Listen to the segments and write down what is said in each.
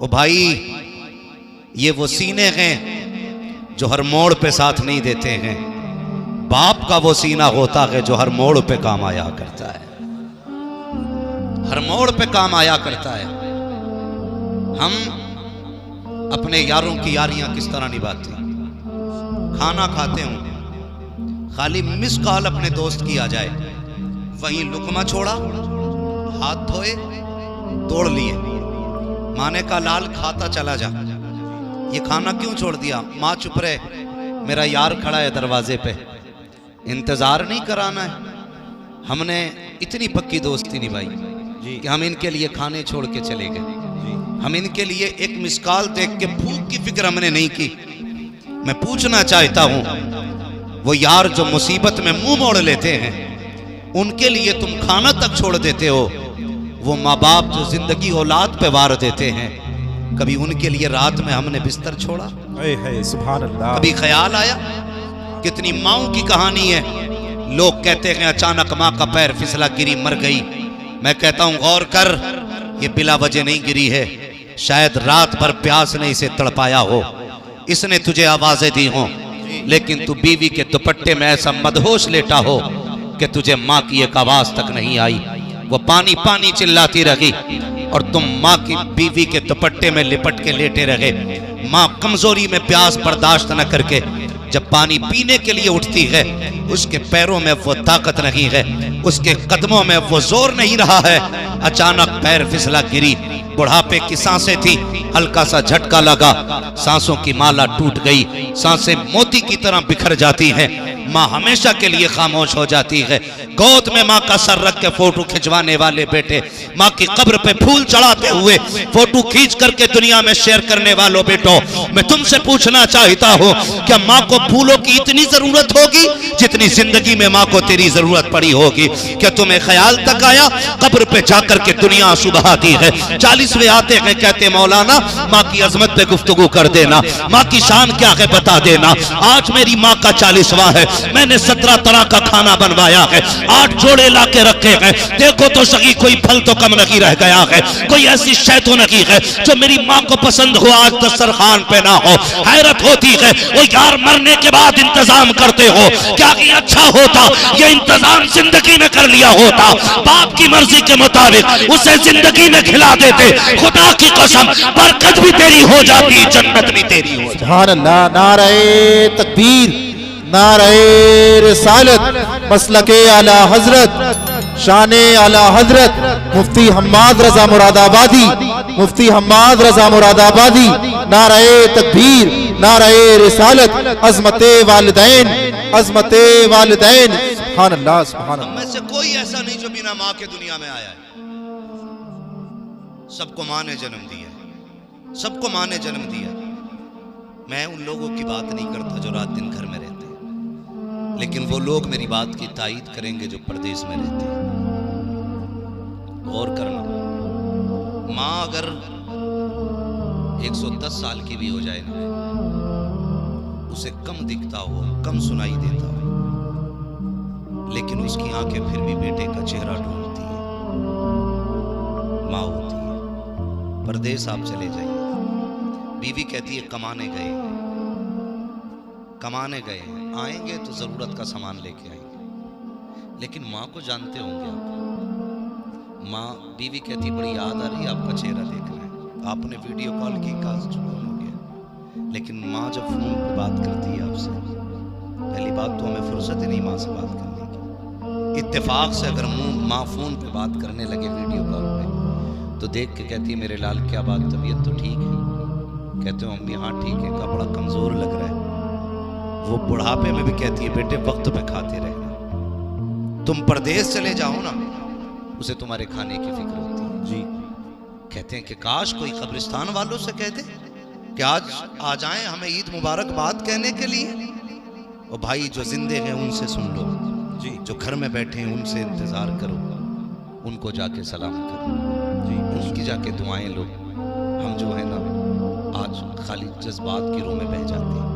ओ भाई, ये वो सीने हैं जो हर मोड़ पे साथ नहीं देते हैं। बाप का वो सीना होता है जो हर मोड़ पे काम आया करता है, हर मोड़ पे काम आया करता है। हम अपने यारों की यारियां किस तरह निभाते हैं। खाना खाते हों, खाली मिस कॉल अपने दोस्त की आ जाए, वहीं लुकमा छोड़ा, हाथ धोए, तोड़ लिए, माने का लाल खाता चला जा। ये खाना क्यों छोड़ दिया? माँ चुप रहे, मेरा यार खड़ा है दरवाजे पे, इंतजार नहीं कराना है। हमने इतनी पक्की दोस्ती निभाई कि हम इनके लिए खाने छोड़ के चले गए। हम इनके लिए एक मिसकाल देख के भूख की फिक्र हमने नहीं की। मैं पूछना चाहता हूं, वो यार जो मुसीबत में मुंह मोड़ लेते हैं, उनके लिए तुम खाना तक छोड़ देते हो। वो माँ बाप जो जिंदगी औलाद पे वार देते हैं, कभी उनके लिए रात में हमने बिस्तर छोड़ा? सुभान अल्लाह। कभी ख्याल आया? कितनी माओं की कहानी है। लोग कहते हैं अचानक माँ का पैर फिसला, गिरी, मर गई। मैं कहता हूं गौर कर, ये बिला वजह नहीं गिरी है। शायद रात भर प्यास ने इसे तड़पाया हो, इसने तुझे आवाजें दी हो, लेकिन तू बीवी के दुपट्टे में ऐसा मदहोश लेटा हो कि तुझे माँ की एक आवाज तक नहीं आई। वो पानी पानी चिल्लाती रही और तुम माँ की बीवी के दुपट्टे में लिपट के लेटे रहे। माँ कमजोरी में प्यास बर्दाश्त न करके जब पानी पीने के लिए उठती है, उसके पैरों में वो ताकत नहीं है, उसके कदमों में वो जोर नहीं रहा है। अचानक पैर फिसला, गिरी। बुढ़ापे की सांसें थी, हल्का सा झटका लगा, सांसों की माला टूट गई, सांसें मोती की तरह बिखर जाती हैं। माँ हमेशा के लिए खामोश हो जाती है। गोद में माँ का सर रख के फोटो खिंचवाने वाले बेटे, माँ की कब्र पे फूल चढ़ाते हुए फोटो खींच करके दुनिया में शेयर करने वालों बेटो, मैं तुमसे पूछना चाहता हूँ, क्या माँ को फूलों की इतनी जरूरत होगी जितनी जिंदगी में माँ को तेरी जरूरत पड़ी होगी? क्या तुम्हें ख्याल तक आया कब्र पे जाकर के दुनिया आंसू बहाती है? 40वें आते हैं, कहते मौलाना माँ की अजमत पे गुफ्तगू कर देना, माँ की शान क्या है बता देना। आज मेरी माँ का 40वां है, मैंने 17 तरह का खाना बनवाया है, 8 जोड़े ला के रखे हैं। देखो तो सही कोई फल तो कम नहीं रह गया है, कोई ऐसी शय तो नहीं है जो मेरी माँ को पसंद हो आज दस्तरखान पे ना हो। हैरत होती है, वो यार मरने के बाद इंतजाम करते हो, क्या कि अच्छा होता ये इंतजाम जिंदगी में कर लिया होता, बाप की मर्जी के मुताबिक उसे जिंदगी में खिला देते। खुदा की कसम बरकत भी तेरी हो जाती, जन्नत भी तेरी हो जाती। सुभान अल्लाह। नारे तकबीर, नारे रिसालत, मसलके आला हजरत, शाने आला हजरत मुफ्ती हम्माद रजा मुरादाबादी, मुफ्ती हम्माद रजा मुरादाबादी। नारे तकबीर, नारे रिसालत, अजमते वालिदैन, अजमते वालिदैन। सुभान अल्लाह, सुभान अल्लाह। हम में से कोई ऐसा नहीं जो बिना माँ के दुनिया में आया है। सबको माँ ने जन्म दिया, सबको माँ ने जन्म दिया। मैं उन लोगों की बात नहीं करता जो रात दिन घर में रहते हैं, लेकिन वो लोग मेरी बात की तायीद करेंगे जो परदेश में रहते हैं। गौर करना, माँ अगर 110 साल की भी हो जाए ना, उसे कम दिखता हो, कम सुनाई देता हो, लेकिन उसकी आंखें फिर भी बेटे का चेहरा ढूंढती है। माँ होती है। परदेश आप चले जाइए, बीवी कहती है कमाने गए, कमाने गए, आएंगे तो जरूरत का सामान लेके आएंगे, लेकिन माँ को जानते होंगे आप। माँ, बीवी कहती बड़ी याद आ रही है, आपका चेहरा देखना है, आपने वीडियो कॉल की, कास्ट हो गया। लेकिन माँ जब फोन पे बात करती है आपसे, पहली बात तो हमें फुर्सत ही नहीं माँ से बात करने की। इत्तेफाक से अगर माँ फोन पे बात करने लगे वीडियो कॉल पे, तो देख के कहती है मेरे लाल क्या बात, तबीयत तो ठीक है? कहते हो अम्मी हाँ ठीक है। का बड़ा कमजोर लग रहा है। वो बुढ़ापे में भी कहती है बेटे वक्त पे खाते रहना, तुम परदेश चले जाओ ना, उसे तुम्हारे खाने की फिक्र होती है। जी, कहते हैं कि काश कोई कब्रिस्तान वालों से कह दे कि आज आ जाएं हमें ईद मुबारक बात कहने के लिए। और भाई जो जिंदे हैं उनसे सुन लो जी, जो घर में बैठे हैं उनसे इंतजार करो, उनको जाके सलाम करो जी, उनकी जाके दुआएं लो। हम जो है ना आज खाली जज्बात की रूह में बह जाते हैं,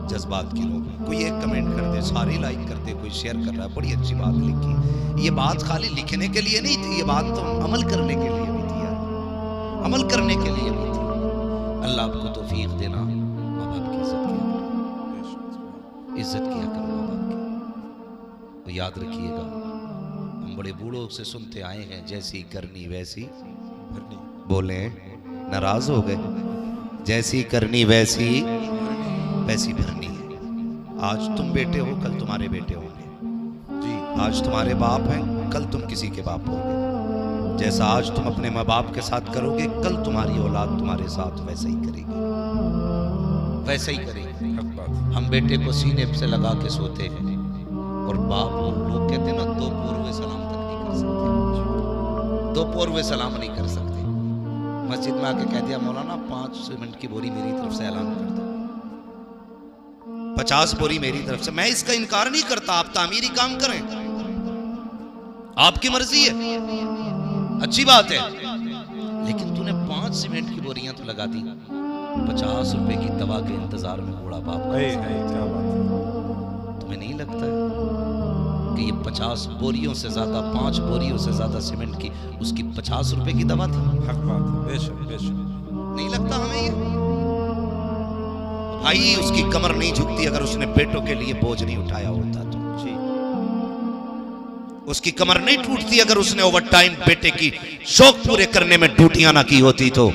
जज्बात की रूह में। कोई एक कमेंट कर दे, सारी लाइक कर दे, कोई शेयर कर रहा है, बड़ी अच्छी बात लिखी। ये बात खाली लिखने के लिए नहीं थी, ये बात तो अमल करने के लिए भी थी यार, अमल करने के लिए भी थी। अल्लाह आपको तौफीक देना। माँ बाप की इज्जत किया करो, इज्जत किया करो माँ बाप की। तो याद रखिएगा, हम बड़े बूढ़ों से सुनते आए हैं, जैसी करनी वैसी भरनी। बोले नाराज हो गए? जैसी करनी वैसी वैसी भरनी है। आज तुम बेटे हो, कल तुम्हारे बेटे होंगे जी। आज तुम्हारे बाप हैं, कल तुम किसी के बाप होगे। जैसा आज तुम अपने माँ बाप के साथ करोगे, कल तुम्हारी औलाद तुम्हारे साथ वैसा ही करेगी, वैसा ही करेगी। हम बेटे को सीने से लगा के सोते हैं, और बाप को लोग कहते हैं ना, दो पूर्व सलाम तक नहीं कर सकते, दो पूर्व सलाम नहीं कर सकते। मस्जिद में आके कह दिया मौलाना 5 सीमेंट की बोरी मेरी तरफ से ऐलान कर दो, 50 बोरी मेरी तरफ से। मैं इसका इनकार नहीं करता, आप तामीरी काम करें, आपकी मर्जी है, अच्छी बात है। लेकिन तूने 5 सीमेंट की बोरियां तो लगा दी, 50 रुपए की दवा के इंतजार में बूढ़ा बाप। तुम्हें नहीं लगता है कि ये 50 बोरियों से ज्यादा, 5 बोरियों से ज्यादा सीमेंट की उसकी 50 रुपए की दवा थी? बेशक बेशक। नहीं लगता हमें ये? भाई उसकी कमर नहीं झुकती अगर उसने बेटों के लिए बोझ नहीं उठाया होता तो जी। उसकी कमर नहीं टूटती अगर उसने ओवर टाइम बेटे की शौक पूरे करने में ड्यूटियां ना की होती तो।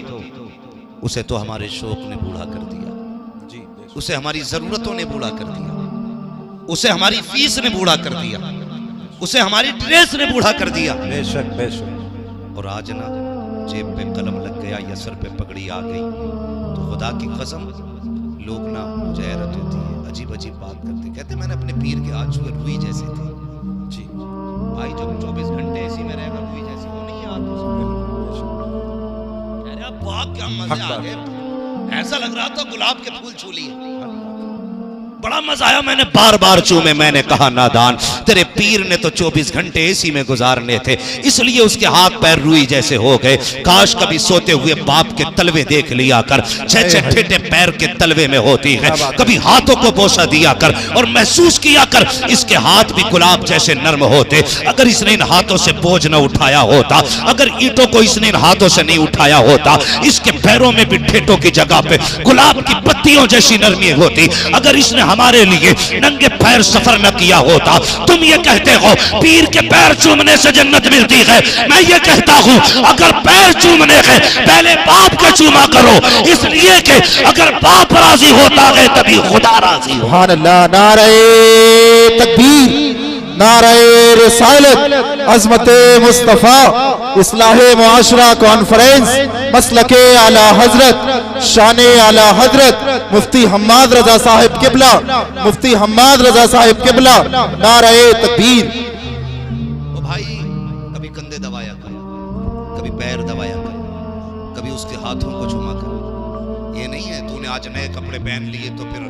उसे तो हमारे शौक ने बूढ़ा कर दिया जी, उसे हमारी जरूरतों ने बूढ़ा कर दिया, उसे हमारी फीस ने बूढ़ा कर दिया, उसे हमारी ड्रेस ने बूढ़ा कर दिया। बेशक बेशक। और आज ना जेब पे कलम लग गया या सर पे पगड़ी आ गई तो खुदा की कसम लोग ना, मुझे हैरत होती है, अजीब अजीब बात करते, कहते मैंने अपने पीर के हाथ छुए, रुई जैसे थे जी। भाई जब 24 घंटे ऐसी में रहेगा रुई जैसी वो नहीं याद। अरे वाह क्या मजे आ गए, ऐसा लग रहा था गुलाब के फूल छू लिए, बड़ा मजा आया। मैंने बार बार चूमे, मैंने कहा नादान, तेरे पीर ने तो 24 घंटे एसी में गुजारने थे, इसलिए उसके हाथ पैर रुई जैसे हो गए। काश कभी सोते हुए बाप के तलवे देख लिया कर, 6-6 ठेठे पैर के तलवे में होती है। कभी हाथों को बोसा दिया कर और महसूस किया कर इसके हाथ भी गुलाब जैसे नर्म होते। अगर इसने इन हाथों से बोझ न उठाया होता, अगर ईंटों को इसने इन हाथों से नहीं उठाया होता, इसके पैरों में भी ठेठों की जगह पे गुलाब की पत्तियों जैसी नरमी होती। अगर इसने हमारे लिए नंगे पैर सफर न किया होता। तुम ये कहते हो पीर के पैर चूमने से जन्नत मिलती है, मैं ये कहता हूं अगर पैर चूमने के पहले बाप के चूमा करो, इसलिए कि अगर बाप राजी होता है तभी खुदा राजी हो। सुभान अल्लाह। नारे तकबीर, नारे रिसालत, अज़मत मुस्तफ़ा, इस्लाहे मुआशरा कॉन्फ्रेंस, मसलके आला हजरत, शाने आला हजरत मुफ्ती हम्माद रजा साहिब किबला, मुफ्ती हम्माद रजा साहिब किबला, नारे तकबीर। ओ भाई कभी कंधे दबाया कर, कभी पैर दबाया कर, कभी उसके हाथों को चूमा कर। ये नहीं है तूने आज नए कपड़े पहन लिए तो फिर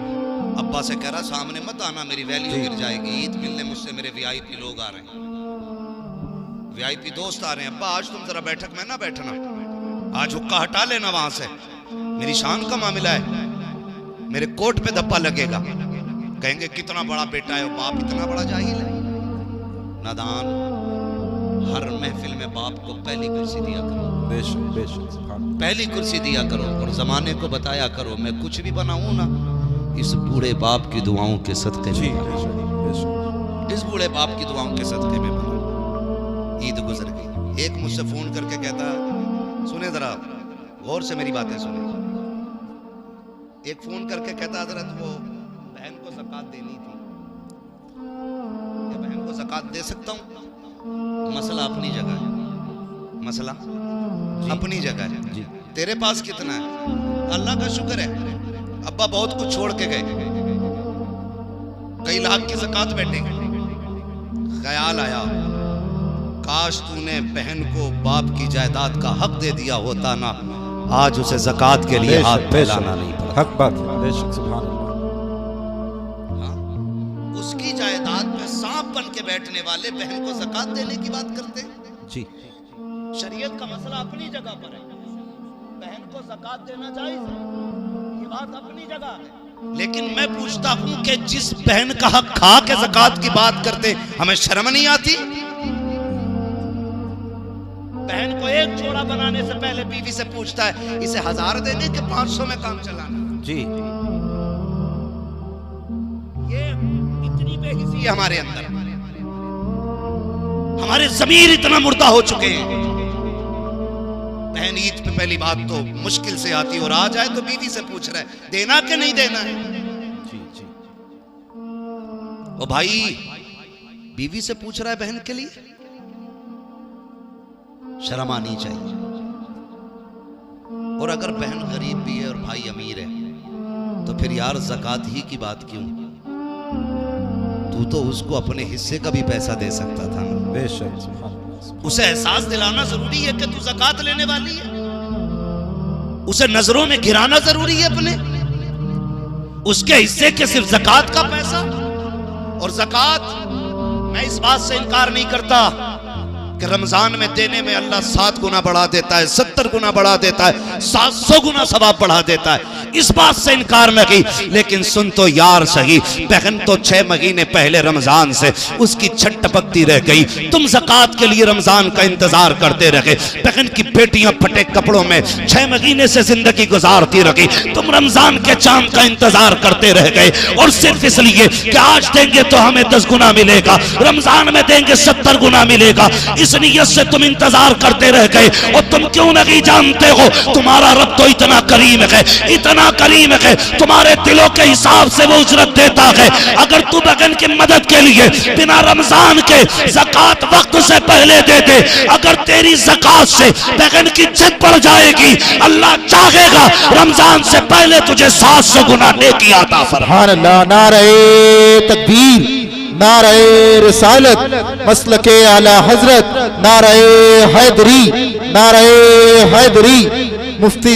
अब्बा से कह रहा सामने मत आना, मेरी वैल्यू गिर जाएगी। ईद मिलने मुझसे मेरे वीआईपी लोग आ रहे हैं, वीआईपी दोस्त आ रहे हैं। अब्बा आज तुम जरा बैठक में ना बैठना, आज हुक्का हटा लेना वहां से, मेरी शान का मामला है, मेरे कोट पे धब्बा लगेगा। कहेंगे कितना बड़ा बेटा है, बाप इतना बड़ा जाहिल है, नादान। हर महफिल में बाप को पहली कुर्सी दिया करो, बेशक बेशक, पहली कुर्सी दिया करो और जमाने को बताया करो मैं कुछ भी बनाऊं ना इस बूढ़े बाप की दुआओं के सदके में, इस बूढ़े बाप की दुआओं के सदके में बना। ईद गुजर गई, एक मुझसे फोन करके कहता, सुने जरा गौर से मेरी बातें सुने, एक फोन करके कहता हजरत वो बहन को ज़कात देनी थी, क्या बहन को ज़कात दे सकता हूँ? मसला अपनी जगह है, मसला अपनी जगह है जी। तेरे पास कितना है? अल्लाह का शुक्र है अब्बा बहुत कुछ छोड़ के गए, कई लाख की ज़कात बैठेंगे। ख्याल आया काश तूने बहन को बाप की जायदाद का हक दे दिया होता ना, आज उसे ज़कात के लिए हाथ फैलाना नहीं पड़ा। हक बात, बेशक, सुभान अल्लाह। उसकी जायदाद पे सांप बन के बैठने वाले बहन को ज़कात देने की बात करते जी। शरीयत का मसला अपनी जगह पर है, बहन को ज़कात देना जायज़ है, ये बात अपनी जगह है। लेकिन मैं पूछता हूं कि जिस बहन का हक खा के ज़कात की बात करते हमें शर्म नहीं आती? बहन को एक जोड़ा बनाने से पहले बीवी से पूछता है इसे 1000 देने के 500 में काम चलाना। जी ये इतनी बेहिसी है हमारे अंदर, हमारे ज़मीर इतना मुर्दा हो चुके हैं। बहन ईद पे पहली बात तो मुश्किल से आती और आ जाए तो बीवी से पूछ रहा है देना कि नहीं देना है। जी जी ओ भाई, बीवी से पूछ रहा है बहन के लिए, शर्म आनी चाहिए। और अगर बहन गरीब भी है और भाई अमीर है तो फिर यार ज़कात ही की बात क्यों? तू तो उसको अपने हिस्से का भी पैसा दे सकता था ना। बेशक सुभान अल्लाह। उसे एहसास दिलाना जरूरी है कि तू ज़कात लेने वाली है, उसे नजरों में गिराना जरूरी है अपने, उसके हिस्से के सिर्फ ज़कात का पैसा। और ज़कात, मैं इस बात से इनकार नहीं करता कि रमजान में देने में अल्लाह 7 गुना बढ़ा देता है, 70 गुना बढ़ा देता है, 700 गुना सवाब बढ़ा देता है, इस बात से इनकार न की। लेकिन सुन तो यार सही, बहन तो 6 महीने पहले रमजान से उसकी छट टपकती रह गई, तुम ज़कात के लिए रमजान का इंतजार करते रहे। बहन की बेटियां फटे कपड़ों में 6 महीने से जिंदगी गुजारती रही, तुम रमजान के चांद का इंतजार करते रह गए। और सिर्फ इसलिए कि आज देंगे तो हमें 10 गुना मिलेगा, रमजान में देंगे 70 गुना मिलेगा, इस नियत से तुम इंतजार करते रह गए। और तुम क्यों नहीं जानते हो तुम्हारा रब तो इतना करीम है, इतना करीम है, तुम्हारे दिलों के हिसाब से वो उजरत देता है। अगर तू बहन की मदद के लिए बिना रमजान के ज़कात वक्त से पहले दे दे, अगर तेरी ज़कात से बहन की इज्जत बढ़ जाएगी, अल्लाह चाहेगा रमजान से पहले तुझे 700 गुना नेकी अता फरमाए। सुभान अल्लाह। नारे तकबीर, नारे रिसालत, मसलके आला हजरत, नारे हैदरी, नारे हैदरी। मुफ्ती